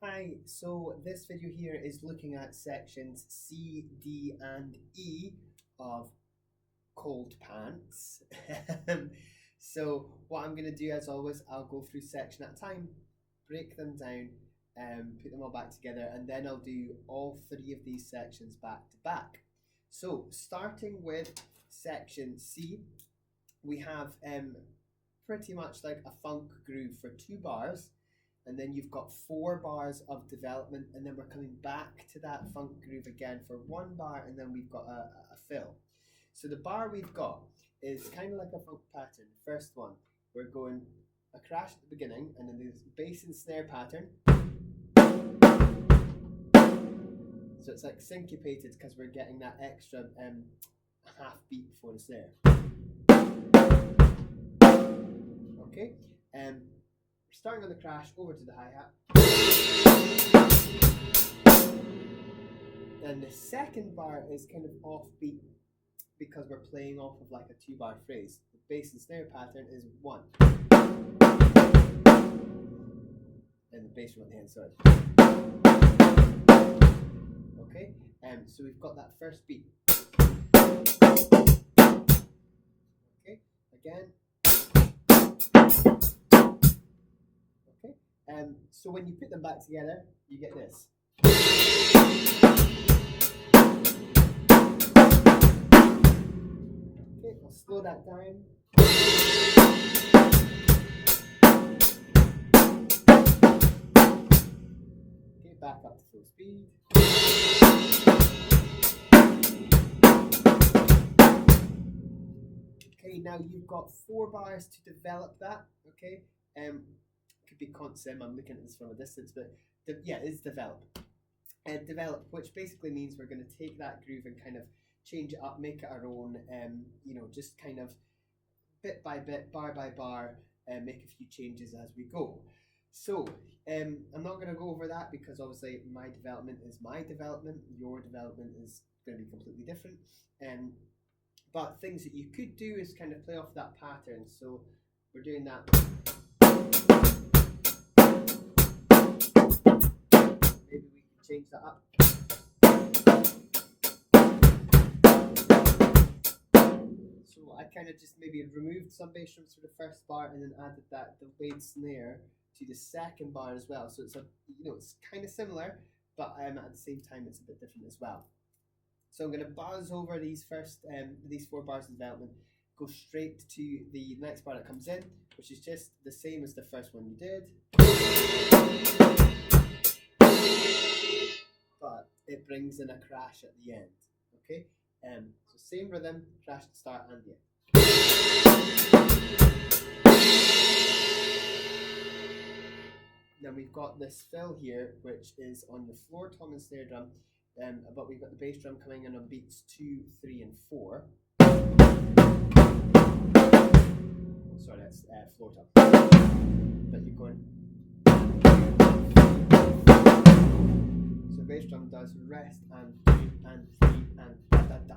Hi, so this video here is looking at sections C, D and E of cold pants. So what I'm going to do as always, I'll go through section at a time, break them down, put them all back together, and then I'll do all three of these sections back to back. So starting with section C, we have pretty much like a funk groove for 2 bars, and then you've got 4 bars of development, and then we're coming back to that funk groove again for 1 bar, and then we've got a fill. So the bar we've got is kind of like a funk pattern. First one, we're going a crash at the beginning, and then there's bass and snare pattern. So it's like syncopated because we're getting that extra half beat before the snare. Okay, starting on the crash, over to the hi-hat. Then the second bar is kind of offbeat because we're playing off of like a 2-bar phrase. The bass and snare pattern is 1. And the bass drum at the end, sorry. Okay, so we've got that first beat. Okay, again. Okay, so when you put them back together, you get this. Okay, I'll slow that down. Okay, back up to full speed. Okay, now you've got 4 bars to develop that. Okay, could be consum. I'm looking at this from a distance, but yeah, it's develop. Develop, which basically means we're going to take that groove and kind of change it up, make it our own. Just kind of bit by bit, bar by bar, make a few changes as we go. So I'm not going to go over that because obviously my development is my development. Your development is going to be completely different. But things that you could do is kind of play off that pattern. So we're doing that. Maybe we can change that up. So I kind of just maybe removed some bass drums for the first bar and then added that delayed snare to the second bar as well. So it's it's kind of similar, but at the same time it's a bit different as well. So I'm going to buzz over these 4 bars of development, go straight to the next bar that comes in, which is just the same as the first one you did, but it brings in a crash at the end. Okay, so same rhythm, crash at the start and the end. Then we've got this fill here, which is on the floor tom and snare drum. But we've got the bass drum coming in on beats 2, 3, and 4. Sorry, that's floor tom. But you're going. So bass drum does rest and 2 and 3 and da da da.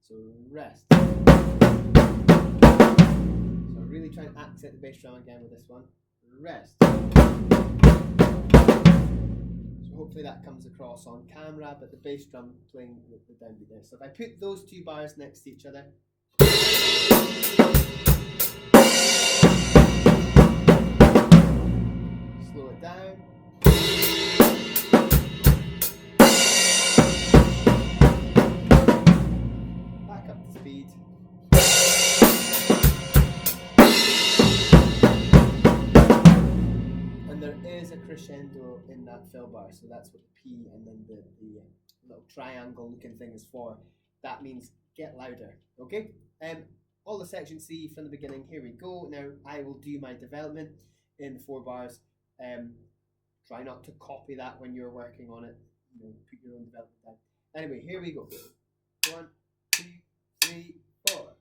So rest. So really try and accent the bass drum again with this one. Rest. Hopefully that comes across on camera, but the bass drum playing with the downbeat there. So if I put those 2 bars next to each other, slow it down, back up to speed. And there is a crescendo in that fill bar, so that's what the P and then the little triangle looking thing is for. That means get louder. Okay, all the section C from the beginning. Here we go. Now I will do my development in the 4 bars. Try not to copy that when you're working on it. Put your own development down. Anyway, here we go. 1, 2, 3, 4.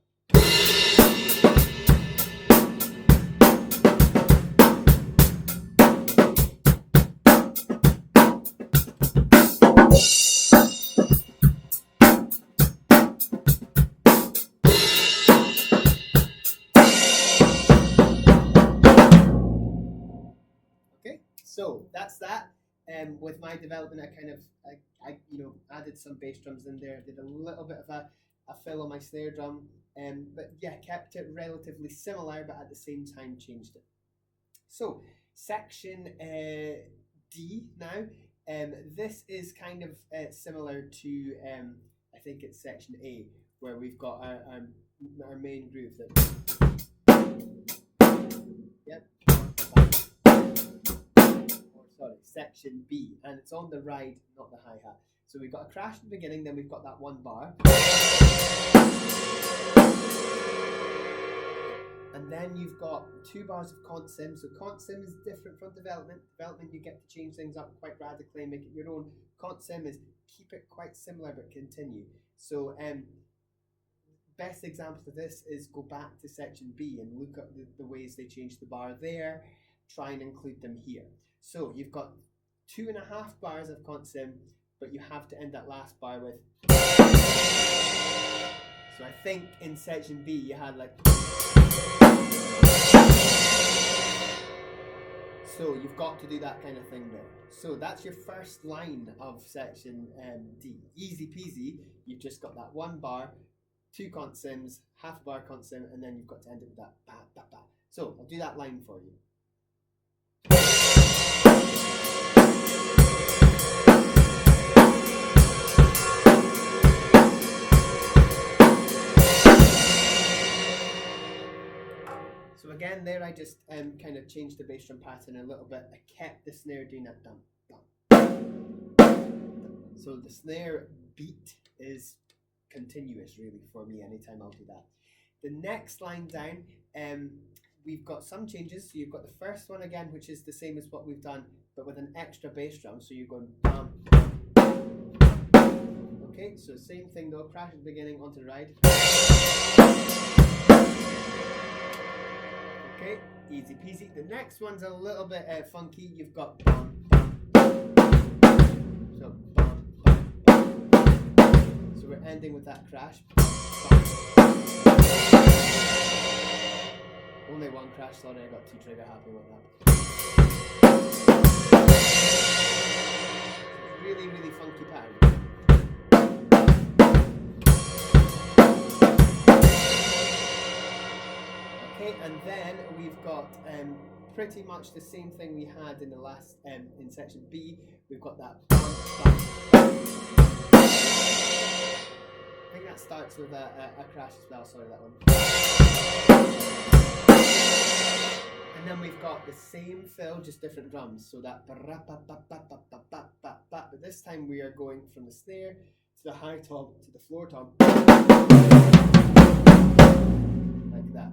So that's that. with my development, I added some bass drums in there, did a little bit of a fill on my snare drum, but yeah, kept it relatively similar, but at the same time changed it. So section D now. This is kind of similar to I think it's section A, where we've got our main groove that. Yep. Or sorry, section B, and it's on the ride, not the hi-hat. So we've got a crash at the beginning, then we've got that one bar. And then you've got 2 bars of consim. So consim is different from development. Development, you get to change things up quite radically and make it your own. Consim is keep it quite similar but continue. So best example of this is go back to section B and look at the ways they changed the bar there. Try and include them here. So you've got 2.5 bars of consim, but you have to end that last bar with. So I think in section B you had like. So you've got to do that kind of thing there. So that's your first line of section D. Easy peasy. You've just got that 1 bar, 2 consims, half a bar consim, and then you've got to end it with that ba ba ba. So I'll do that line for you. So again, there I just kind of changed the bass drum pattern a little bit. I kept the snare doing that dum dum. So the snare beat is continuous really for me anytime I'll do that. The next line down, we've got some changes. So you've got the first one again, which is the same as what we've done, but with an extra bass drum. So you're going bum. Okay, so same thing though, crash at the beginning onto the ride. Okay, easy peasy. The next one's a little bit funky. You've got bum, bum. So bum, bum, bum. So we're ending with that crash. Bum. Only one crash, sorry, I got too trigger happy with that. It's really, really funky pattern. Okay, and then we've got pretty much the same thing we had in the last in section B. We've got that bum, bum, bum. I think that starts with a crash as well. Sorry, that one. And then we've got the same fill, just different drums. So that but this time we are going from the snare to the high tom to the floor tom, like that.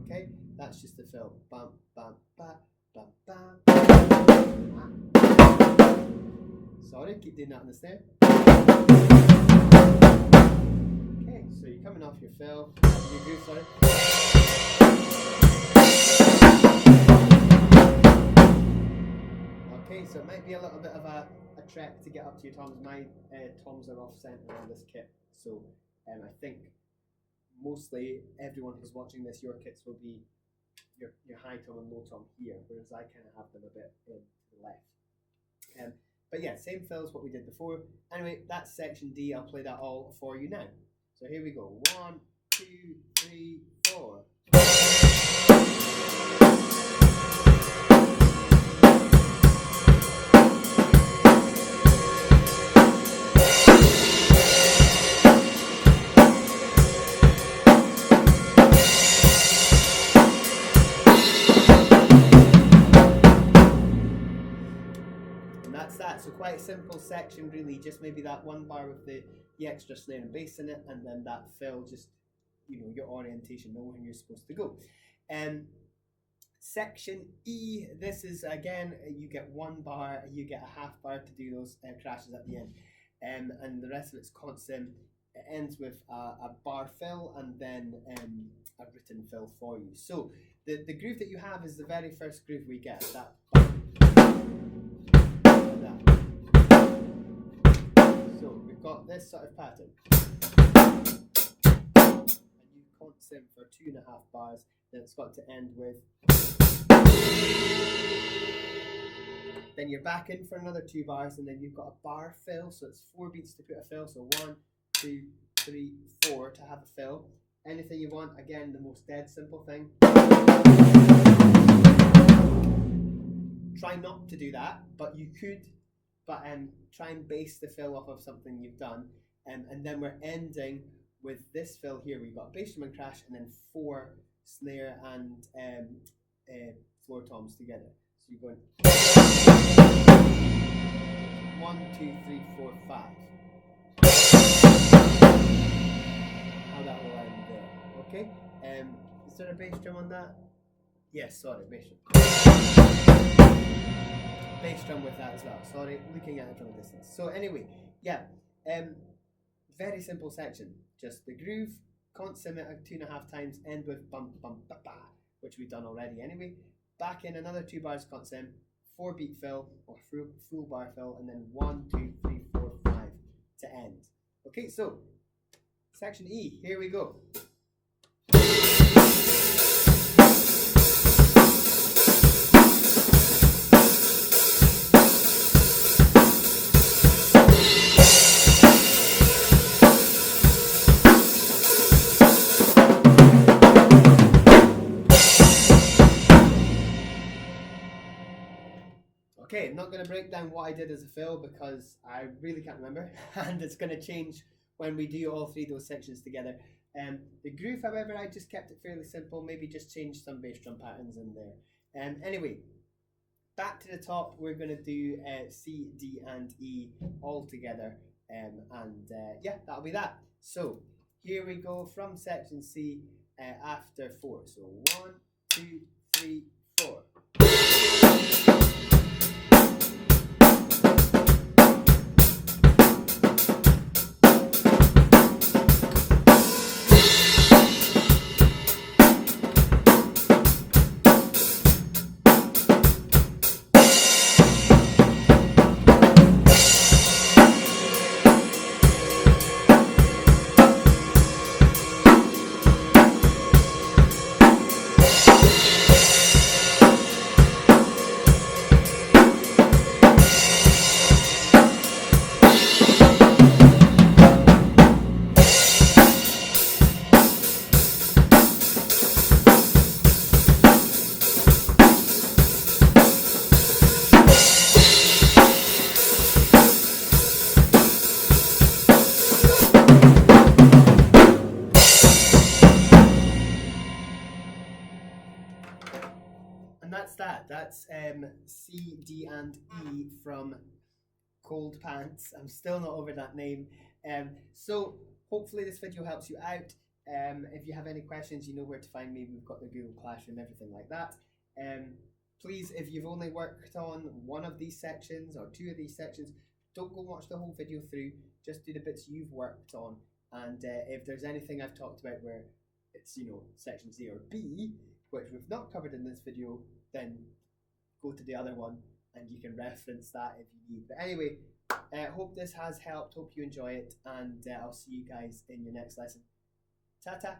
Okay, that's just the fill. Bum, bum, ba, bum, bum. Sorry, keep doing that on the snare. Okay, so you're coming off your fill. Your groove, sorry. Okay, so it might be a little bit of a trek to get up to your toms. My toms are off center on this kit, so I think mostly everyone who's watching this, your kits will be your high tom and low tom here, whereas I kind of have them a bit to the left. But yeah, same fill as what we did before. Anyway, that's section D. I'll play that all for you now. So here we go. 1, 2, 3, 4. So quite a simple section really, just maybe that 1 bar with the extra snare and bass in it, and then that fill, just your orientation, know when you're supposed to go. Section E, this is again, you get 1 bar, you get a half bar to do those crashes at the end, and the rest of it's constant. It ends with a bar fill and then a written fill for you. So the groove that you have is the very first groove we get, that so we've got this sort of pattern, and you consim for 2.5 bars, then it's got to end with Then you're back in for another 2 bars, and then you've got a bar fill, so it's 4 beats to put a fill, so 1, 2, 3, 4 to have a fill. Anything you want, again, the most dead simple thing. Try not to do that, but you could, but try and base the fill off of something you've done. And then we're ending with this fill here. We've got bass drum and crash, and then 4 snare and floor toms together. So you're going 1, 2, 3, 4, 5. How that will end there. Okay. Is there a bass drum on that? Yes, sorry, bass drum. Bass drum with that as well. Sorry, looking at it from a distance. So anyway, yeah. Very simple section. Just the groove, constant at 2.5 times, end with bump bump ba ba, which we've done already anyway. Back in another 2 bars constant, 4 beat fill or full bar fill, and then 1, 2, 3, 4, 5 to end. Okay, so section E, here we go. Okay, I'm not going to break down what I did as a fill because I really can't remember, and it's going to change when we do all 3 of those sections together. The groove, however, I just kept it fairly simple, maybe just changed some bass drum patterns in there. Anyway, back to the top, we're going to do C, D, and E all together, yeah, that'll be that. So here we go from section C after 4. So 1, 2, 3, 4. And that's that. That's C, D, and E from Cold Pants. I'm still not over that name. So hopefully this video helps you out. If you have any questions, you know where to find me. We've got the Google Classroom, everything like that. Please, if you've only worked on one of these sections or 2 of these sections, don't go watch the whole video through. Just do the bits you've worked on. And if there's anything I've talked about where it's, you know, section C or B, which we've not covered in this video, then go to the other one and you can reference that if you need. But anyway, hope this has helped, hope you enjoy it, and I'll see you guys in your next lesson. Ta-ta!